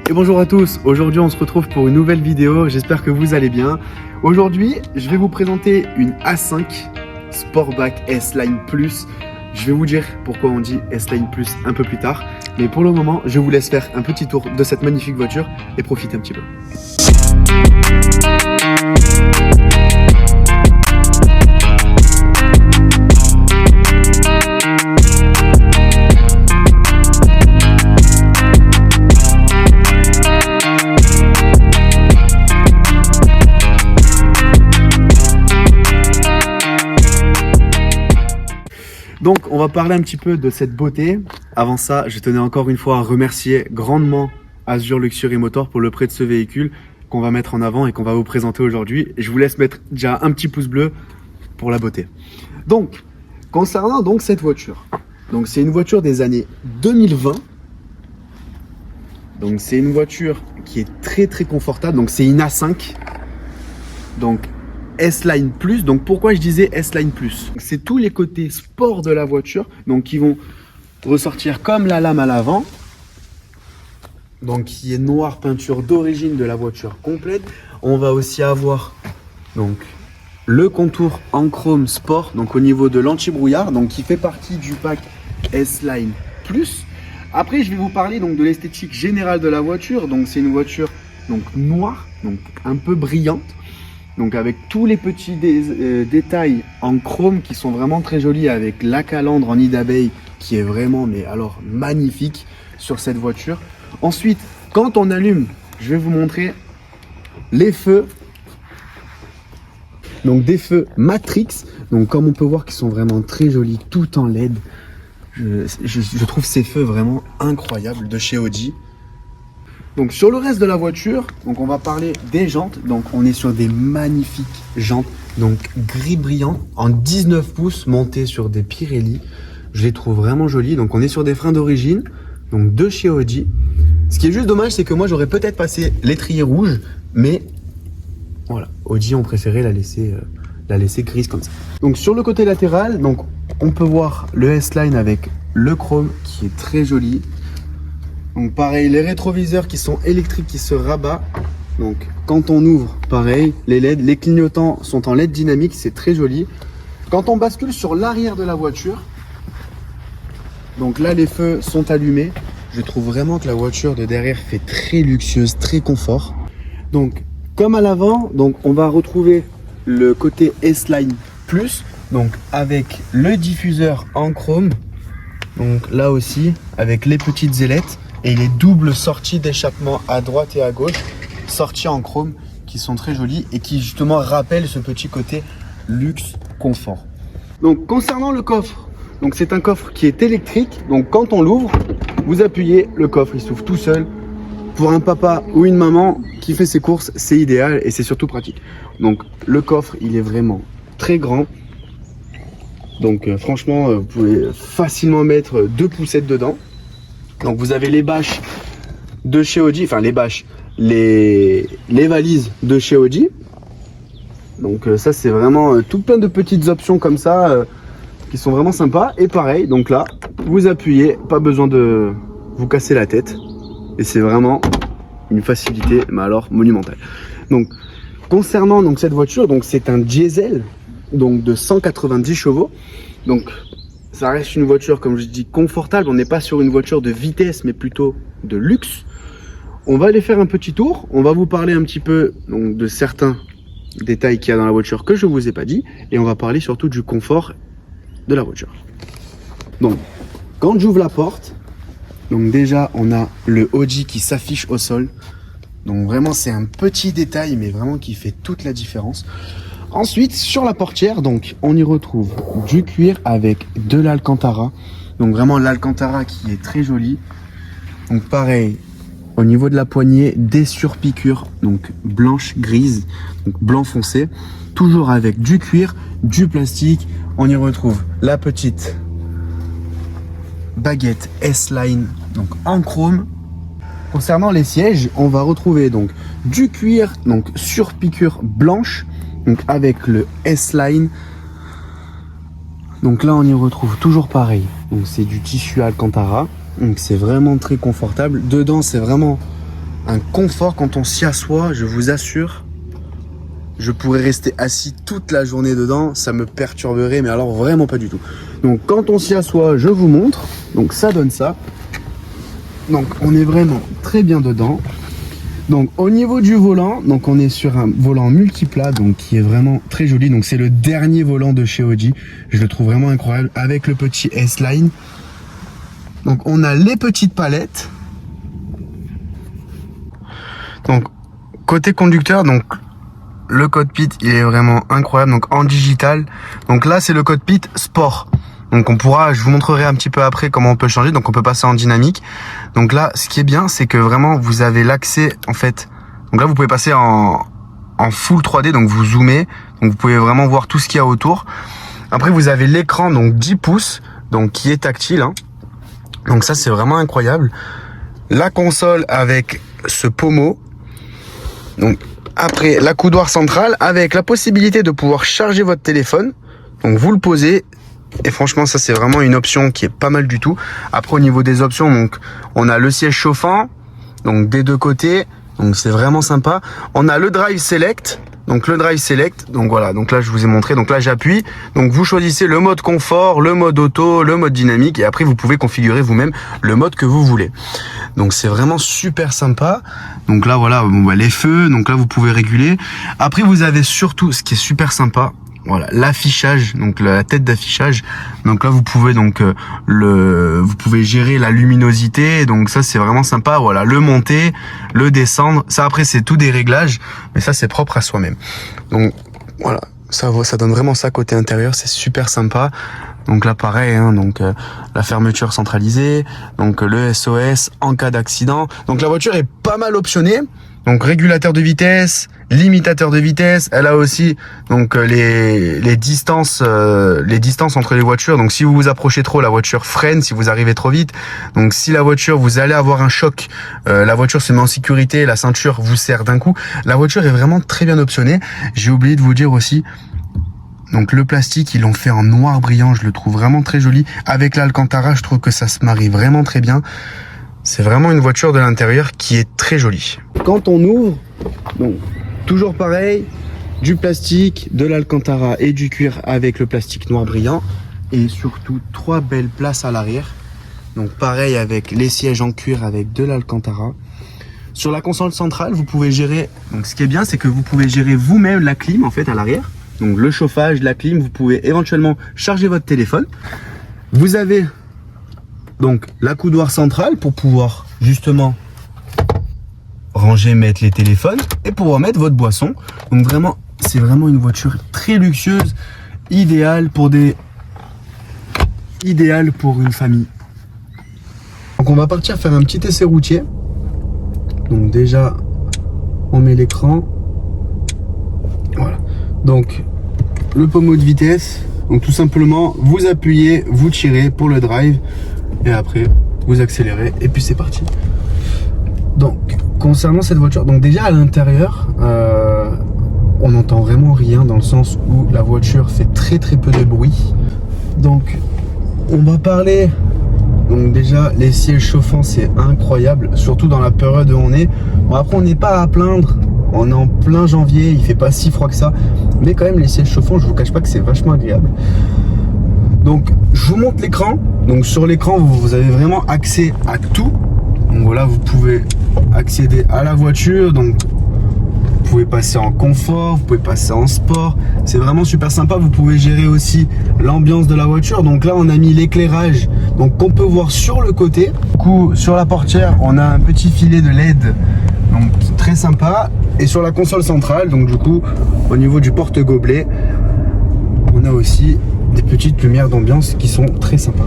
Et bonjour à tous, aujourd'hui on se retrouve pour une nouvelle vidéo, j'espère que vous allez bien. Aujourd'hui, je vais vous présenter une A5 Sportback S-Line Plus. Je vais vous dire pourquoi on dit S-Line Plus un peu plus tard. Mais pour le moment, je vous laisse faire un petit tour de cette magnifique voiture et profiter un petit peu. Donc, on va parler un petit peu de cette beauté. Avant ça, je tenais encore une fois à remercier grandement Azure Luxury Motor pour le prêt de ce véhicule qu'on va mettre en avant et qu'on va vous présenter aujourd'hui. Je vous laisse mettre déjà un petit pouce bleu pour la beauté. Donc, concernant donc cette voiture, donc c'est une voiture des années 2020. Donc, c'est une voiture qui est très confortable. Donc, c'est une A5. Donc, S-Line Plus. Donc pourquoi je disais S-Line Plus? C'est tous les côtés sport de la voiture, donc qui vont ressortir comme la lame à l'avant, donc qui est noire peinture d'origine de la voiture complète. On va aussi avoir donc le contour en chrome sport, donc au niveau de l'anti-brouillard, donc qui fait partie du pack S-Line Plus. Après, je vais vous parler donc de l'esthétique générale de la voiture. Donc c'est une voiture donc noire, donc un peu brillante. Donc avec tous les petits détails en chrome qui sont vraiment très jolis, avec la calandre en nid d'abeille qui est vraiment mais alors magnifique sur cette voiture. Ensuite, quand on allume, je vais vous montrer les feux. Donc des feux Matrix, donc comme on peut voir qui sont vraiment très jolis, tout en LED. Je trouve ces feux vraiment incroyables de chez Audi. Donc sur le reste de la voiture, donc on va parler des jantes. Donc on est sur des magnifiques jantes, donc gris brillant en 19 pouces montées sur des Pirelli. Je les trouve vraiment jolies. Donc on est sur des freins d'origine, donc de chez Audi. Ce qui est juste dommage, c'est que moi j'aurais peut-être passé l'étrier rouge, mais voilà, Audi ont préféré la laisser grise comme ça. Donc sur le côté latéral, donc on peut voir le S-Line avec le chrome qui est très joli. Donc pareil, les rétroviseurs qui sont électriques qui se rabattent. Donc quand on ouvre, pareil, les LED, les clignotants sont en LED dynamique, c'est très joli. Quand on bascule sur l'arrière de la voiture, donc là les feux sont allumés. Je trouve vraiment que la voiture de derrière fait très luxueuse, très confort. Donc comme à l'avant, donc on va retrouver le côté S-Line Plus, donc avec le diffuseur en chrome. Donc là aussi avec les petites ailettes. Et les doubles sorties d'échappement à droite et à gauche, sorties en chrome, qui sont très jolies et qui justement rappellent ce petit côté luxe confort. Donc concernant le coffre, donc c'est un coffre qui est électrique. Donc quand on l'ouvre, vous appuyez, le coffre il s'ouvre tout seul. Pour un papa ou une maman qui fait ses courses, c'est idéal et c'est surtout pratique. Donc le coffre il est vraiment très grand. Donc franchement, vous pouvez facilement mettre 2 poussettes dedans. Donc vous avez les bâches de chez Audi, enfin les bâches, les valises de chez Audi. Donc ça c'est vraiment tout plein de petites options comme ça qui sont vraiment sympas. Et pareil, donc là vous appuyez, pas besoin de vous casser la tête. Et c'est vraiment une facilité, mais alors monumentale. Donc concernant donc cette voiture, donc c'est un diesel donc de 190 chevaux. Donc ça reste une voiture, comme je dis, confortable. On n'est pas sur une voiture de vitesse, mais plutôt de luxe. On va aller faire un petit tour. On va vous parler un petit peu donc, de certains détails qu'il y a dans la voiture que je ne vous ai pas dit. Et on va parler surtout du confort de la voiture. Donc, quand j'ouvre la porte, donc déjà, on a le Audi qui s'affiche au sol. Donc vraiment, c'est un petit détail, mais vraiment qui fait toute la différence. Ensuite, sur la portière, donc on y retrouve du cuir avec de l'Alcantara. Donc vraiment l'Alcantara qui est très joli. Donc pareil, au niveau de la poignée, des surpiqûres, donc blanche grise, donc blanc foncé. Toujours avec du cuir, du plastique. On y retrouve la petite baguette S-Line, donc en chrome. Concernant les sièges, on va retrouver donc du cuir, donc surpiqûre blanche. Donc avec le S-Line, donc là on y retrouve toujours pareil, donc c'est du tissu Alcantara, donc c'est vraiment très confortable. Dedans c'est vraiment un confort quand on s'y assoit, je vous assure. Je pourrais rester assis toute la journée dedans, ça me perturberait, mais alors vraiment pas du tout. Donc quand on s'y assoit, je vous montre. Donc ça donne ça. Donc on est vraiment très bien dedans. Donc au niveau du volant, donc on est sur un volant multiplat, donc qui est vraiment très joli. Donc c'est le dernier volant de chez Audi. Je le trouve vraiment incroyable avec le petit S-Line. Donc on a les petites palettes. Donc côté conducteur, donc le cockpit il est vraiment incroyable, donc en digital. Donc là c'est le cockpit sport. Donc on pourra, je vous montrerai un petit peu après comment on peut changer. Donc on peut passer en dynamique. Donc là ce qui est bien c'est que vraiment vous avez l'accès en fait. Donc là vous pouvez passer en full 3D, donc vous zoomez. Donc vous pouvez vraiment voir tout ce qu'il y a autour. Après vous avez l'écran donc 10 pouces donc qui est tactile hein. Donc ça c'est vraiment incroyable. La console avec ce pommeau. Donc après la coudoir centrale avec la possibilité de pouvoir charger votre téléphone. Donc vous le posez et franchement ça c'est vraiment une option qui est pas mal du tout. Après au niveau des options, donc on a le siège chauffant donc des deux côtés, donc c'est vraiment sympa. On a le drive select. Donc le drive select, donc voilà, donc là je vous ai montré, donc là j'appuie, donc vous choisissez le mode confort, le mode auto, le mode dynamique et après vous pouvez configurer vous-même le mode que vous voulez. Donc c'est vraiment super sympa. Donc là voilà, bon, bah, les feux, donc là vous pouvez réguler. Après vous avez surtout ce qui est super sympa, voilà, l'affichage, donc la tête d'affichage. Donc là vous pouvez donc vous pouvez gérer la luminosité, donc ça c'est vraiment sympa. Voilà, le monter, le descendre, ça après c'est tout des réglages, mais ça c'est propre à soi-même. Donc voilà, ça donne vraiment ça côté intérieur, c'est super sympa. Donc là pareil, hein, donc la fermeture centralisée, donc le SOS en cas d'accident. Donc la voiture est pas mal optionnée. Donc régulateur de vitesse, limitateur de vitesse. Elle a aussi donc les distances entre les voitures. Donc si vous vous approchez trop, la voiture freine. Si vous arrivez trop vite, donc si la voiture vous allez avoir un choc, la voiture se met en sécurité, la ceinture vous serre d'un coup. La voiture est vraiment très bien optionnée. J'ai oublié de vous dire aussi. Donc le plastique, ils l'ont fait en noir brillant. Je le trouve vraiment très joli. Avec l'Alcantara, je trouve que ça se marie vraiment très bien. C'est vraiment une voiture de l'intérieur qui est très jolie. Quand on ouvre, donc toujours pareil, du plastique, de l'Alcantara et du cuir avec le plastique noir brillant. Et surtout 3 belles places à l'arrière. Donc pareil avec les sièges en cuir avec de l'Alcantara. Sur la console centrale, vous pouvez gérer, donc ce qui est bien, c'est que vous pouvez gérer vous-même la clim en fait à l'arrière. Donc le chauffage, la clim, vous pouvez éventuellement charger votre téléphone. Vous avez donc la coudoir centrale pour pouvoir justement ranger, mettre les téléphones et pouvoir mettre votre boisson. Donc vraiment, c'est vraiment une voiture très luxueuse, idéale pour une famille. Donc on va partir faire un petit essai routier. Donc déjà, on met l'écran. Voilà. Donc le pommeau de vitesse. Donc tout simplement, vous appuyez, vous tirez pour le drive. Et après, vous accélérez et puis c'est parti. Donc, concernant cette voiture, donc déjà à l'intérieur, on n'entend vraiment rien dans le sens où la voiture fait très peu de bruit. Donc, on va parler. Donc déjà, les sièges chauffants, c'est incroyable, surtout dans la période où on est. Bon, après, on n'est pas à plaindre. On est en plein janvier, il fait pas si froid que ça. Mais quand même, les sièges chauffants, je vous cache pas que c'est vachement agréable. Donc je vous montre l'écran. Donc sur l'écran vous avez vraiment accès à tout. Donc voilà, vous pouvez accéder à la voiture. Donc vous pouvez passer en confort, vous pouvez passer en sport. C'est vraiment super sympa. Vous pouvez gérer aussi l'ambiance de la voiture. Donc là on a mis l'éclairage donc qu'on peut voir sur le côté. Du coup sur la portière on a un petit filet de LED. Donc très sympa. Et sur la console centrale, donc du coup au niveau du porte-gobelet, on a aussi des petites lumières d'ambiance qui sont très sympas.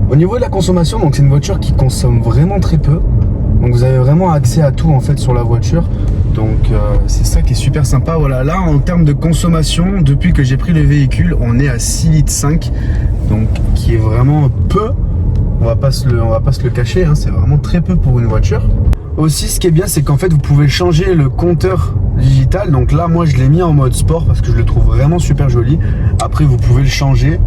Au niveau de la consommation, donc c'est une voiture qui consomme vraiment très peu. Donc vous avez vraiment accès à tout en fait sur la voiture. Donc c'est ça qui est super sympa. Voilà, là en termes de consommation, depuis que j'ai pris le véhicule, on est à 6,5 litres. Donc qui est vraiment peu. On va pas se le cacher, hein, c'est vraiment très peu pour une voiture. Aussi ce qui est bien c'est qu'en fait vous pouvez changer le compteur digital. Donc là moi je l'ai mis en mode sport parce que je le trouve vraiment super joli. Après vous pouvez le changer.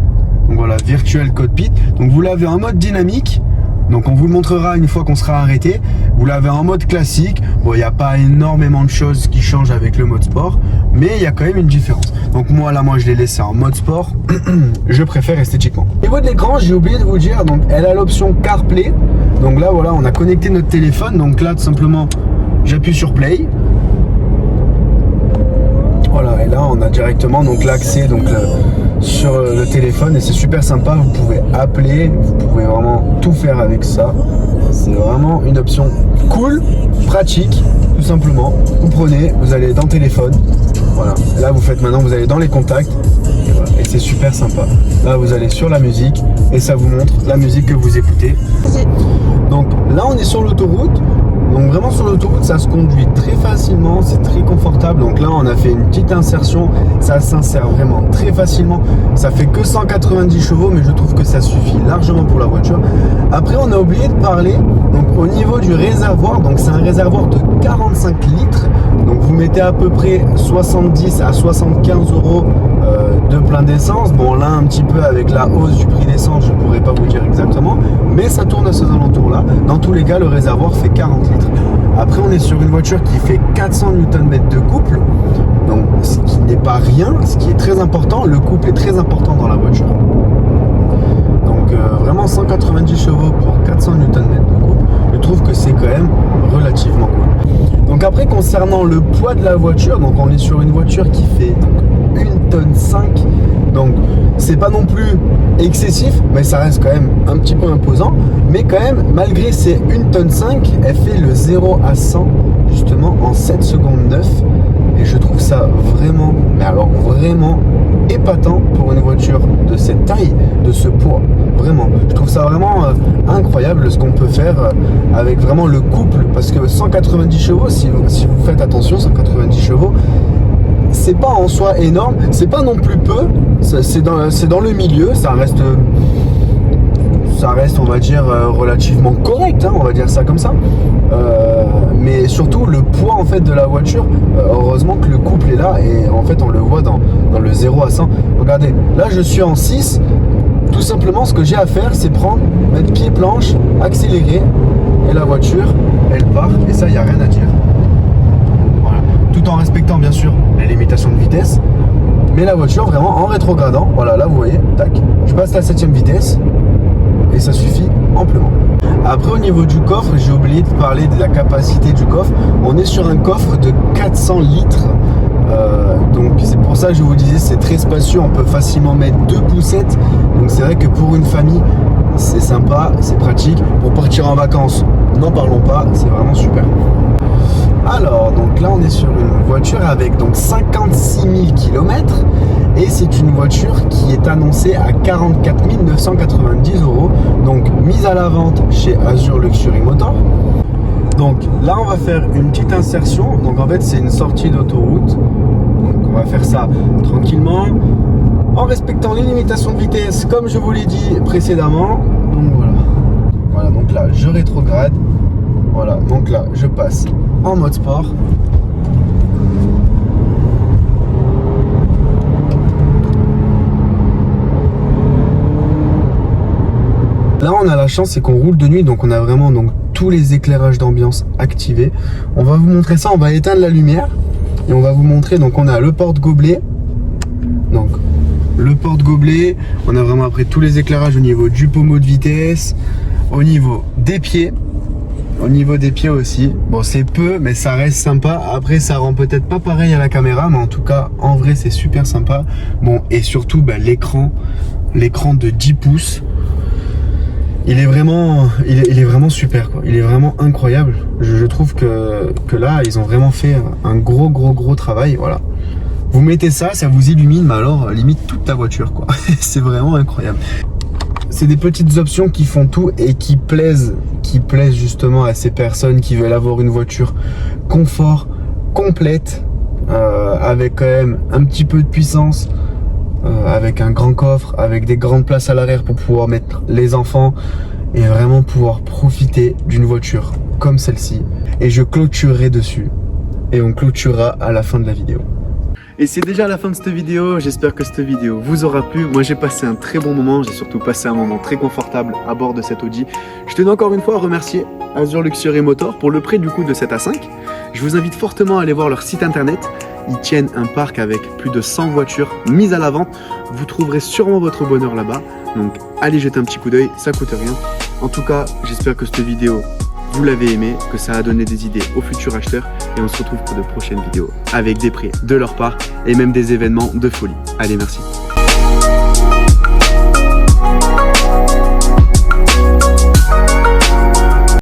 Donc voilà, virtual cockpit. Donc vous l'avez en mode dynamique Donc on vous le montrera une fois qu'on sera arrêté. Vous l'avez en mode classique. Bon, il n'y a pas énormément de choses qui changent avec le mode sport, mais il y a quand même une différence. Donc moi je l'ai laissé en mode sport. Je préfère esthétiquement. Au niveau de l'écran, j'ai oublié de vous dire, donc elle a l'option CarPlay. Donc là voilà, on a connecté notre téléphone. Donc là tout simplement, j'appuie sur Play. Voilà, et là on a directement donc l'accès sur le téléphone et c'est super sympa. Vous pouvez appeler, vous pouvez vraiment tout faire avec ça. C'est vraiment une option cool, pratique, tout simplement. Vous prenez, vous allez dans téléphone. Voilà, là vous faites maintenant, vous allez dans les contacts et, voilà, et c'est super sympa. Là vous allez sur la musique et ça vous montre la musique que vous écoutez. Donc là on est sur l'autoroute. Donc vraiment sur l'autoroute ça se conduit très facilement, c'est très confortable. Donc là on a fait une petite insertion, ça s'insère vraiment très facilement. Ça fait que 190 chevaux mais je trouve que ça suffit largement pour la voiture. Après on a oublié de parler donc au niveau du réservoir. Donc c'est un réservoir de 45 litres. Donc vous mettez à peu près 70 à 75 euros de plein d'essence. Bon là un petit peu avec la hausse du prix d'essence je pourrais pas vous dire exactement, mais ça tourne à ces alentours là. Dans tous les cas le réservoir fait 40 litres. Après on est sur une voiture qui fait 400 Nm de couple, donc ce qui n'est pas rien, ce qui est très important. Le couple est très important dans la voiture. Donc vraiment 190 chevaux pour 400 Nm de couple, je trouve que c'est quand même relativement cool. Donc après concernant le poids de la voiture, donc on est sur une voiture qui fait donc 1,5 tonne. Donc c'est pas non plus excessif, mais ça reste quand même un petit peu imposant. Mais quand même, malgré ces 1,5 tonne, elle fait le 0 à 100 justement en 7 secondes 9. Et je trouve ça vraiment, mais alors vraiment épatant pour une voiture de cette taille, de ce poids. Vraiment, je trouve ça vraiment incroyable ce qu'on peut faire avec vraiment le couple. Parce que 190 chevaux, si vous faites attention, 190 chevaux, c'est pas en soi énorme, c'est pas non plus peu, c'est dans le milieu, ça reste on va dire relativement correct, hein, on va dire ça comme ça. Mais surtout le poids en fait de la voiture, heureusement que le couple est là et en fait on le voit dans le 0 à 100. Regardez, là je suis en 6, tout simplement ce que j'ai à faire c'est mettre pied planche, accélérer et la voiture elle part et ça il n'y a rien à dire. Tout en respectant bien sûr les limitations de vitesse, mais la voiture vraiment en rétrogradant, voilà là vous voyez, tac, je passe la 7ème vitesse et ça suffit amplement. Après au niveau du coffre, j'ai oublié de parler de la capacité du coffre. On est sur un coffre de 400 litres, donc c'est pour ça que je vous disais c'est très spacieux, on peut facilement mettre 2 poussettes, donc c'est vrai que pour une famille c'est sympa, c'est pratique. Pour partir en vacances, n'en parlons pas, c'est vraiment super. Alors, donc là on est sur une voiture avec donc 56 000 km et c'est une voiture qui est annoncée à 44 990 euros, donc mise à la vente chez Azure Luxury Motor. Donc là on va faire une petite insertion, donc en fait c'est une sortie d'autoroute, donc on va faire ça tranquillement en respectant les limitations de vitesse comme je vous l'ai dit précédemment. Donc voilà, donc là je rétrograde. Voilà, donc là, je passe en mode sport. Là, on a la chance, c'est qu'on roule de nuit, donc on a vraiment tous les éclairages d'ambiance activés. On va vous montrer ça, on va éteindre la lumière et on va vous montrer. Donc, on a le porte-gobelet. Donc, le porte-gobelet. On a vraiment après tous les éclairages au niveau du pommeau de vitesse, au niveau des pieds. Au niveau des pieds aussi, bon c'est peu mais ça reste sympa. Après ça rend peut-être pas pareil à la caméra, mais en tout cas en vrai c'est super sympa. Bon et surtout l'écran de 10 pouces, il est vraiment super quoi. Il est vraiment incroyable. Je trouve que là ils ont vraiment fait un gros travail. Voilà. Vous mettez ça, ça vous illumine, mais alors limite toute ta voiture quoi. C'est vraiment incroyable. C'est des petites options qui font tout et qui plaisent justement à ces personnes qui veulent avoir une voiture confort complète, avec quand même un petit peu de puissance, avec un grand coffre, avec des grandes places à l'arrière pour pouvoir mettre les enfants et vraiment pouvoir profiter d'une voiture comme celle-ci. Et je clôturerai dessus et on clôturera à la fin de la vidéo. Et c'est déjà la fin de cette vidéo, j'espère que cette vidéo vous aura plu. Moi j'ai passé un très bon moment, j'ai surtout passé un moment très confortable à bord de cette Audi. Je tenais encore une fois à remercier Azure Luxury Motor pour le prêt du coup de cette A5. Je vous invite fortement à aller voir leur site internet. Ils tiennent un parc avec plus de 100 voitures mises à la vente. Vous trouverez sûrement votre bonheur là-bas. Donc allez jeter un petit coup d'œil, ça coûte rien. En tout cas, j'espère que cette vidéo vous l'avez aimé, que ça a donné des idées aux futurs acheteurs et on se retrouve pour de prochaines vidéos avec des prix de leur part et même des événements de folie. Allez, merci.